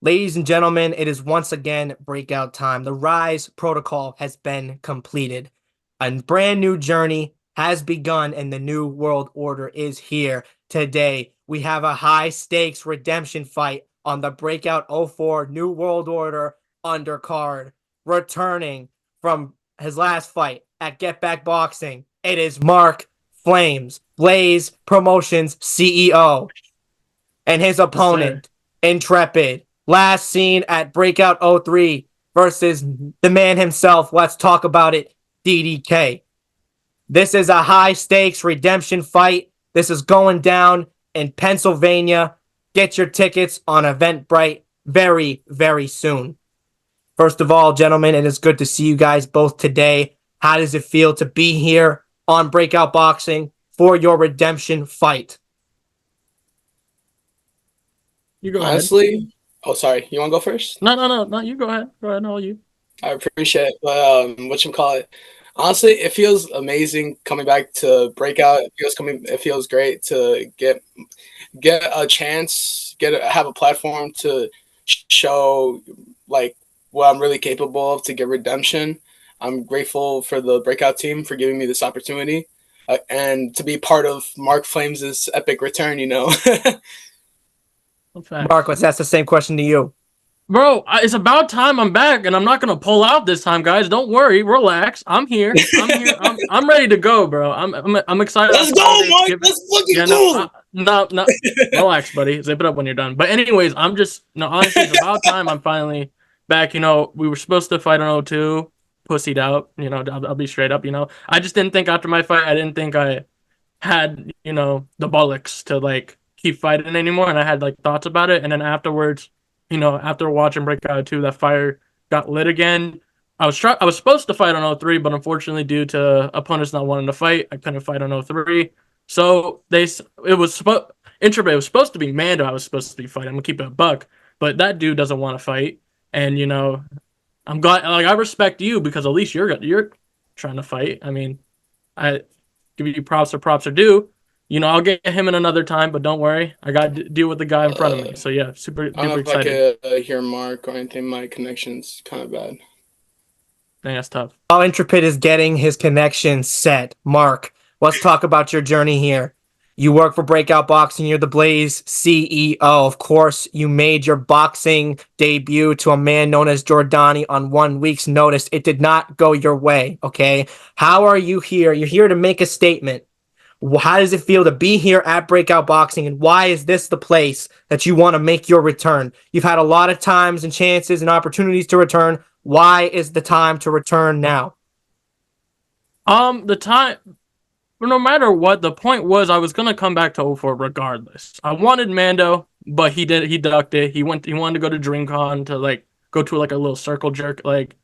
Ladies and gentlemen, it is once again breakout time. The Rise protocol has been completed. A brand new journey has begun, and the new world order is here. Today, we have a high stakes redemption fight on the Breakout '04 New World Order undercard. Returning from his last fight at Get Back Boxing, it is Marcflamez, Blaze Promotions CEO, and his Yes, sir. opponent, Intrepid. Last seen at Breakout '03 versus the man himself. Let's talk about it, DDK. This is a high stakes redemption fight. This is going down in Pennsylvania. Get your tickets on Eventbrite very, very soon. First of all, gentlemen, it is good to see you guys both today. How does it feel to be here on Breakout Boxing for your redemption fight? You go ahead. Honestly, oh sorry, you want to go first? No. You go ahead. Go ahead. All you. I appreciate it. But what you call it? Honestly, it feels amazing coming back to Breakout. It feels great to get a chance, have a platform to show like what I'm really capable of to get redemption. I'm grateful for the Breakout team for giving me this opportunity, and to be part of Marcflamez' epic return. Facts. Mark, let's ask the same question to you. Bro, it's about time I'm back, and I'm not gonna pull out this time, guys. Don't worry, relax. I'm here. I'm here. I'm ready to go, bro. I'm excited. Let's go, Mark. Let's fucking Yeah, go. no. Relax, buddy. Zip it up when you're done. But anyways, I'm just no. Honestly, it's about time I'm finally back. We were supposed to fight on '02, pussied out. I'll be straight up. I just didn't think after my fight, I didn't think I had the bollocks to like keep fighting anymore, and I had like thoughts about it, and then afterwards, after watching Breakout 2, that fire got lit again. I was supposed to fight on '03, but unfortunately due to opponents not wanting to fight, I couldn't fight on '03. So it was supposed Intrepid was supposed to be Mando. I was supposed to be fighting. I'm gonna keep it a buck, but that dude doesn't want to fight, and I'm glad. Like, I respect you because at least you're trying to fight. I mean, I give you props or props are due. I'll get him in another time, but don't worry, I got to deal with the guy in front of me. So yeah, super I don't know duper if I excited. could hear Mark or anything. My connection's kind of bad. Dang, that's tough. While Intrepid is getting his connection set, Mark, let's talk about your journey here. You work for Breakout Boxing. You're the Blaze CEO. Of course, you made your boxing debut to a man known as Jordani on 1 week's notice. It did not go your way, okay? How are you here? You're here to make a statement. How does it feel to be here at Breakout Boxing, and why is this the place that you want to make your return? You've had a lot of times and chances and opportunities to return. Why is the time to return now? The time, but no matter what, the point was I was gonna come back to '04 regardless. I wanted Mando, but he ducked it. He wanted to go to DreamCon to like go to like a little circle jerk like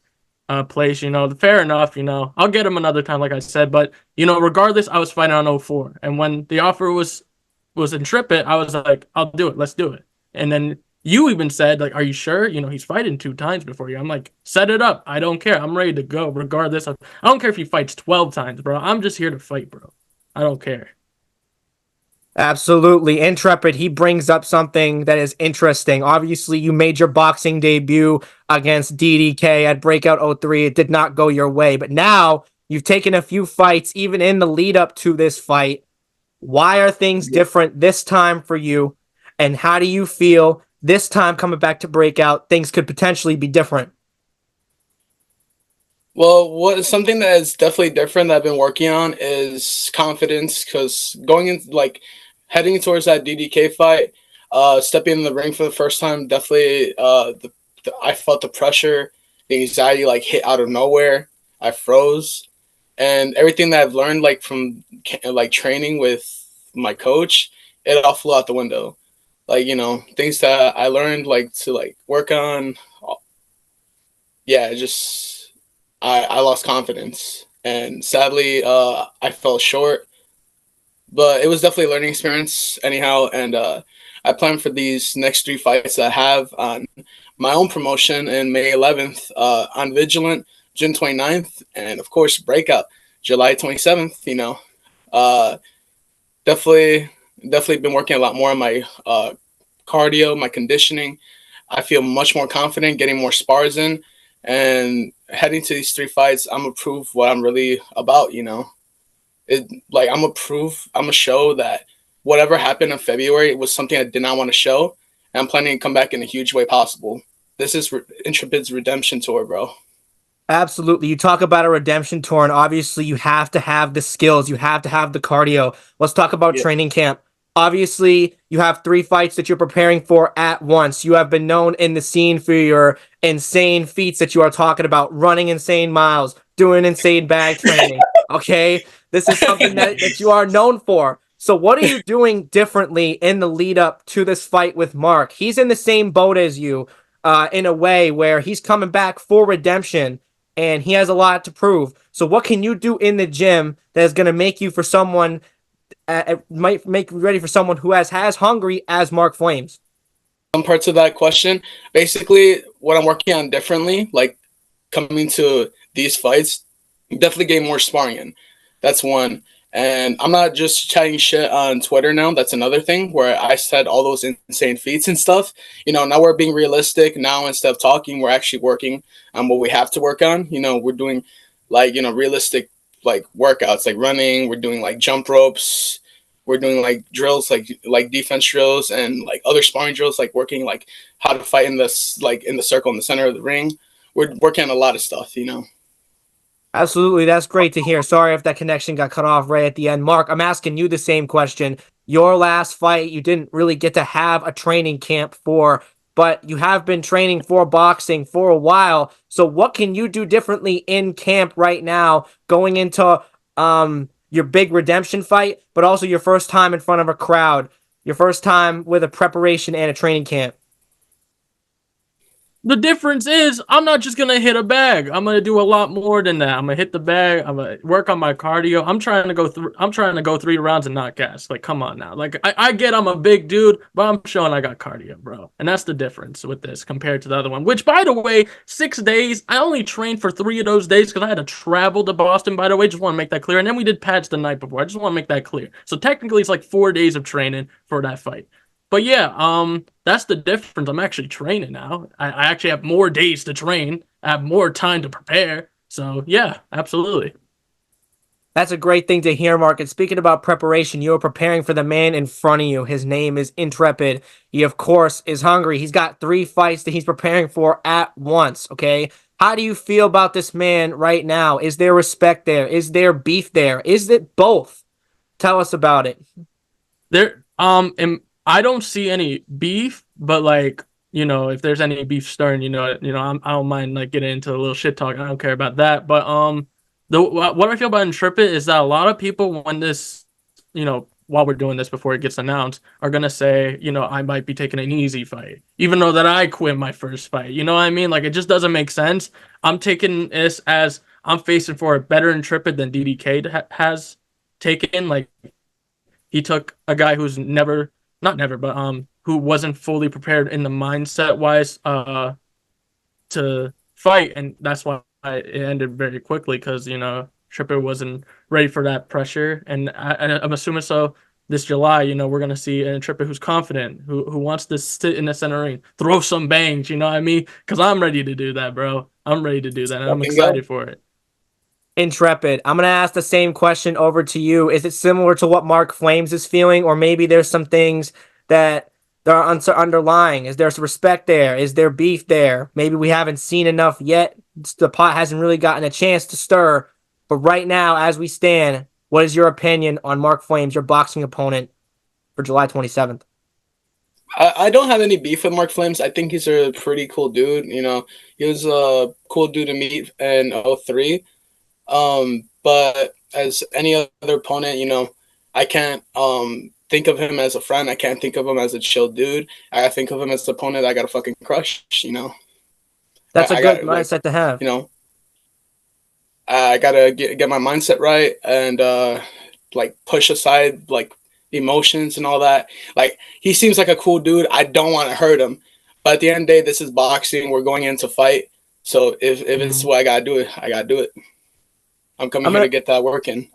place. Fair enough. I'll get him another time, like I said. But regardless, I was fighting on '04, and when the offer was Intrepid, I was like, I'll do it. Let's do it. And then you even said, like, are you sure? He's fighting 2 times before you. I'm like, set it up. I don't care. I'm ready to go regardless. I don't care if he fights 12 times, bro. I'm just here to fight, bro. I don't care. Absolutely. Intrepid, he brings up something that is interesting. Obviously, you made your boxing debut against DDK at Breakout '03. It did not go your way, but now you've taken a few fights, even in the lead up to this fight. Why are things different this time for you? And how do you feel this time coming back to Breakout? Things could potentially be different. Well, what something that is definitely different that I've been working on is confidence. Because going in, like, heading towards that DDK fight, stepping in the ring for the first time, definitely, I felt the pressure, the anxiety, like, hit out of nowhere. I froze, and everything that I've learned, like, from like training with my coach, it all flew out the window. Like, things that I learned, like, to like work on. Yeah, just I lost confidence, and sadly, I fell short. But it was definitely a learning experience, anyhow. And I plan for these next 3 fights that I have on my own promotion in May 11th, on Vigilant, June 29th, and of course Breakout, July 27th. Uh, definitely, definitely been working a lot more on my cardio, my conditioning. I feel much more confident getting more spars in, and heading to these 3 fights. I'm gonna prove what I'm really about. I'm gonna prove, I'm gonna show that whatever happened in February was something I did not want to show, and I'm planning to come back in a huge way possible. This is Intrepid's redemption tour, bro. Absolutely. You talk about a redemption tour, and obviously you have to have the skills. You have to have the cardio. Let's talk about Yeah. training camp. Obviously, you have 3 fights that you're preparing for at once. You have been known in the scene for your insane feats that you are talking about, running insane miles, doing insane bag training. Okay? This is something that you are known for. So what are you doing differently in the lead up to this fight with Mark? He's in the same boat as you, in a way where he's coming back for redemption and he has a lot to prove. So what can you do in the gym that is going to make you for someone, might make you ready for someone who has hungry as Marcflamez? Some parts of that question, basically what I'm working on differently, like coming to these fights, definitely getting more sparring in. That's one. And I'm not just chatting shit on Twitter now. That's another thing where I said all those insane feats and stuff. Now we're being realistic. Now instead of talking, we're actually working on what we have to work on. We're doing realistic workouts, like running. We're doing jump ropes. We're doing drills, like defense drills, and other sparring drills, like working how to fight in this in the circle in the center of the ring. We're working on a lot of stuff. Absolutely. That's great to hear. Sorry if that connection got cut off right at the end. Mark, I'm asking you the same question. Your last fight, you didn't really get to have a training camp for, but you have been training for boxing for a while. So what can you do differently in camp right now going into your big redemption fight, but also your first time in front of a crowd, your first time with a preparation and a training camp? The difference is I'm not just going to hit a bag. I'm going to do a lot more than that. I'm going to hit the bag. I'm going to work on my cardio. I'm trying to go 3 rounds and not gas. Come on now. I get I'm a big dude, but I'm showing I got cardio, bro. And that's the difference with this compared to the other one, which, by the way, 6 days. I only trained for 3 of those days because I had to travel to Boston, by the way. Just want to make that clear. And then we did pads the night before. I just want to make that clear. So technically it's 4 days of training for that fight. But yeah, that's the difference. I'm actually training now. I actually have more days to train. I have more time to prepare. So yeah, absolutely. That's a great thing to hear, Mark. And speaking about preparation, you're preparing for the man in front of you. His name is Intrepid. He, of course, is hungry. He's got 3 fights that he's preparing for at once, okay? How do you feel about this man right now? Is there respect there? Is there beef there? Is it both? Tell us about it. I don't see any beef, but if there's any beef stirring, I don't mind getting into a little shit talk. I don't care about that. But what I feel about Intrepid is that a lot of people, when this, while we're doing this before it gets announced, are gonna say, I might be taking an easy fight, even though that I quit my first fight. You know what I mean? It just doesn't make sense. I'm taking this as I'm facing for a better Intrepid than DDK has taken. He took a guy who's who wasn't fully prepared in the mindset wise to fight, and that's why it ended very quickly because Tripper wasn't ready for that pressure, and I'm assuming so. This July, we're gonna see an Tripper who's confident, who wants to sit in the center ring, throw some bangs. You know what I mean? Because I'm ready to do that, bro. I'm ready to do that, and I'm excited for it. Intrepid, I'm going to ask the same question over to you. Is it similar to what Marcflamez is feeling, or maybe there's some things that are underlying? Is there some respect there? Is there beef there? Maybe we haven't seen enough yet. The pot hasn't really gotten a chance to stir. But right now, as we stand, what is your opinion on Marcflamez, your boxing opponent, for July 27th? I don't have any beef with Marcflamez. I think he's a pretty cool dude. He was a cool dude to meet in 03. But as any other opponent, I can't think of him as a friend. I can't think of him as a chill dude. I think of him as the opponent I gotta fucking crush. That's a good mindset to have. I gotta get my mindset right and push aside emotions and all that. He seems like a cool dude. I don't want to hurt him, but at the end of the day, this is boxing. We're going in to fight. So if it's what I gotta do, I gotta do it. I'm coming here to get that work in.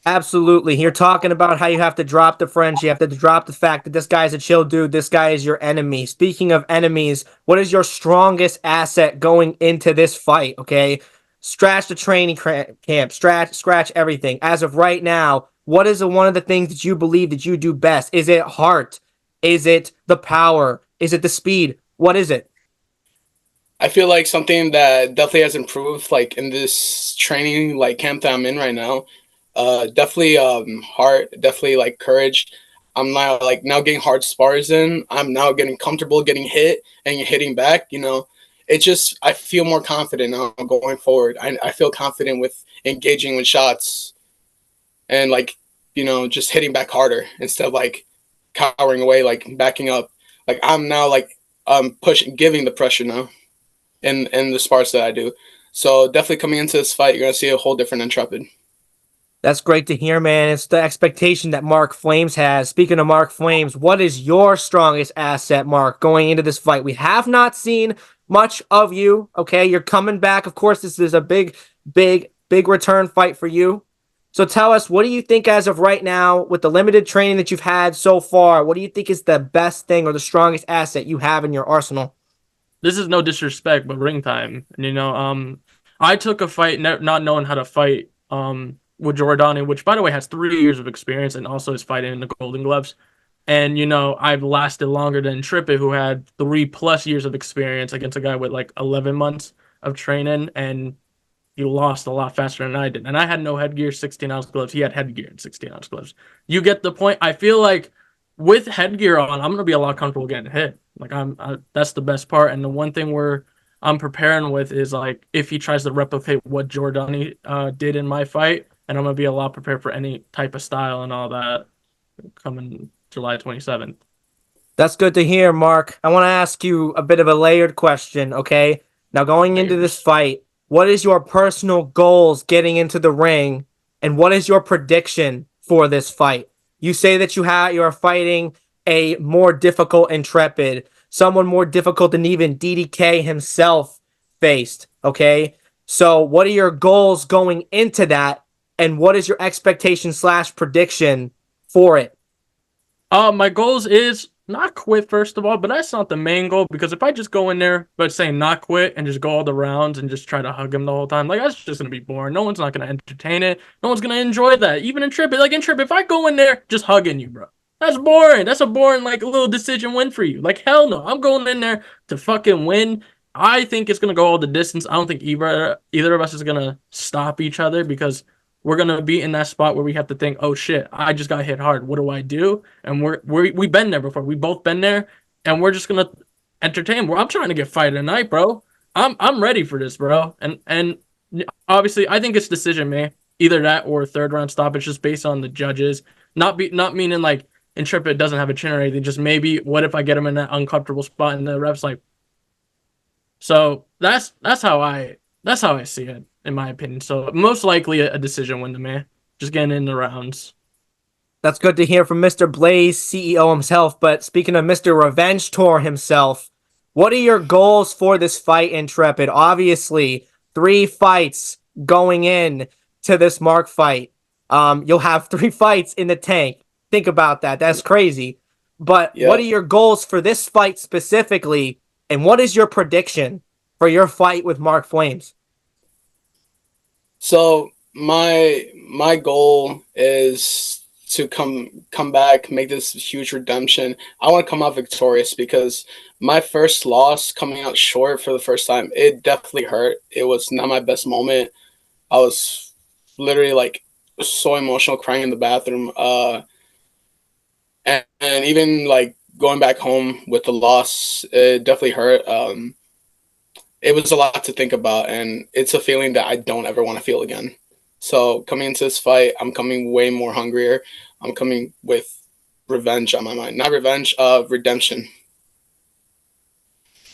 Absolutely. You're talking about how you have to drop the friends. You have to drop the fact that this guy's a chill dude. This guy is your enemy. Speaking of enemies, what is your strongest asset going into this fight? Okay. Scratch the training camp. Scratch everything. As of right now, what is one of the things that you believe that you do best? Is it heart? Is it the power? Is it the speed? What is it? I feel like something that definitely has improved, like in this training like camp that I'm in right now. Definitely heart, definitely like courage. I'm now getting hard spars in. I'm now getting comfortable getting hit and hitting back. It just I feel more confident now going forward. I feel confident with engaging with shots and just hitting back harder instead of like cowering away, like backing up. Like I'm now pushing, giving the pressure now in the spars that I do. So definitely coming into this fight, you're gonna see a whole different Intrepid. That's great to hear, man. It's the expectation that Marcflamez has. Speaking of Marcflamez, what is your strongest asset, Mark, going into this fight? We have not seen much of you. Okay, you're coming back. Of course, this is a big return fight for you. So tell us, what do you think as of right now, with the limited training that you've had so far, what do you think is the best thing or the strongest asset you have in your arsenal? This is no disrespect, but ring time. And, I took a fight not knowing how to fight with Jordani, which, by the way, has 3 years of experience and also is fighting in the Golden Gloves. And, I've lasted longer than Intrepid, who had 3+ years of experience against a guy with like 11 months of training. And he lost a lot faster than I did. And I had no headgear, 16-ounce gloves. He had headgear and 16-ounce gloves. You get the point. I feel like with headgear on, I'm gonna be a lot comfortable getting hit. Like that's the best part. And the one thing I'm preparing with is like if he tries to replicate what Jordani did in my fight, and I'm gonna be a lot prepared for any type of style and all that coming July 27th. That's good to hear, Mark. I want to ask you a bit of a layered question, okay? Now, going into this Layers. fight, what is your personal goals getting into the ring, and what is your prediction for this fight? You say that you are fighting a more difficult Intrepid, someone more difficult than even DDK himself faced, okay? So, what are your goals going into that, and what is your expectation slash prediction for it? My goals is not quit first of all, but that's not the main goal because if I just go in there but saying not quit and just go all the rounds and just try to hug him the whole time, like that's just gonna be boring. No one's not gonna entertain it. No one's gonna enjoy that. Even in Trip, like in Trip, if I go in there just hugging you, bro, that's boring. That's a boring like little decision win for you. Like hell no, I'm going in there to fucking win. I think it's gonna go all the distance. I don't think either of us is gonna stop each other because we're gonna be in that spot where we have to think, oh shit, I just got hit hard. What do I do? And we've been there before. We both been there, and we're just gonna entertain. I'm trying to get fight tonight, bro. I'm ready for this, bro. And obviously, I think it's decision made. Either that or a third round stoppage, just based on the judges. Not meaning like Intrepid doesn't have a chin or anything. Just maybe what if I get him in that uncomfortable spot and the refs like. So that's how I see it in my opinion. So most likely a decision win to me. Just getting in the rounds. That's good to hear from Mr. Blaze, CEO himself. But speaking of Mr. Revenge Tour himself, what are your goals for this fight, Intrepid? Obviously, 3 fights going in to this Mark fight. You'll have 3 fights in the tank. Think about that. That's crazy. But what are Yep. your goals for this fight specifically? And what is your prediction for your fight with Marcflamez? So my goal is to come back, make this huge redemption. I want to come out victorious because my first loss coming out short for the first time, it definitely hurt. It was not my best moment. I was literally like so emotional, crying in the bathroom. And even like going back home with the loss, it definitely hurt. It was a lot to think about, and it's a feeling that I don't ever want to feel again. So coming into this fight, I'm coming way more hungrier. I'm coming with revenge on my mind. Not revenge, redemption.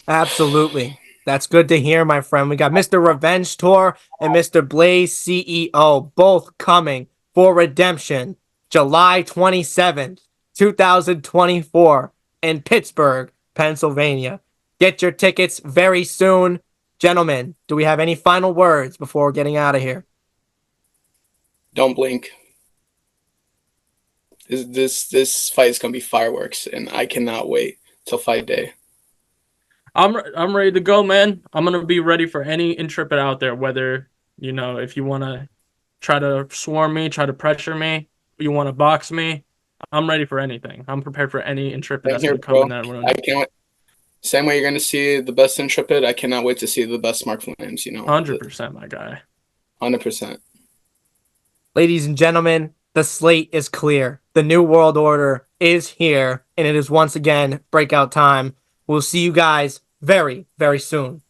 Absolutely. That's good to hear, my friend. We got Mr. Revenge Tour and Mr. Blaze CEO both coming for redemption July 27th, 2024 in Pittsburgh, Pennsylvania. Get your tickets very soon. Gentlemen, do we have any final words before getting out of here? Don't blink. This fight is gonna be fireworks, and I cannot wait till fight day. I'm ready to go, man. I'm gonna be ready for any Intrepid out there. Whether if you want to try to swarm me, try to pressure me, you want to box me, I'm ready for anything. I'm prepared for any Intrepid that's gonna come in that room. I can't. Same way you're gonna see the best Intrepid, I cannot wait to see the best Marcflamez. 100%, my guy. 100%. Ladies and gentlemen, the slate is clear. The New World Order is here, and it is once again breakout time. We'll see you guys very, very soon.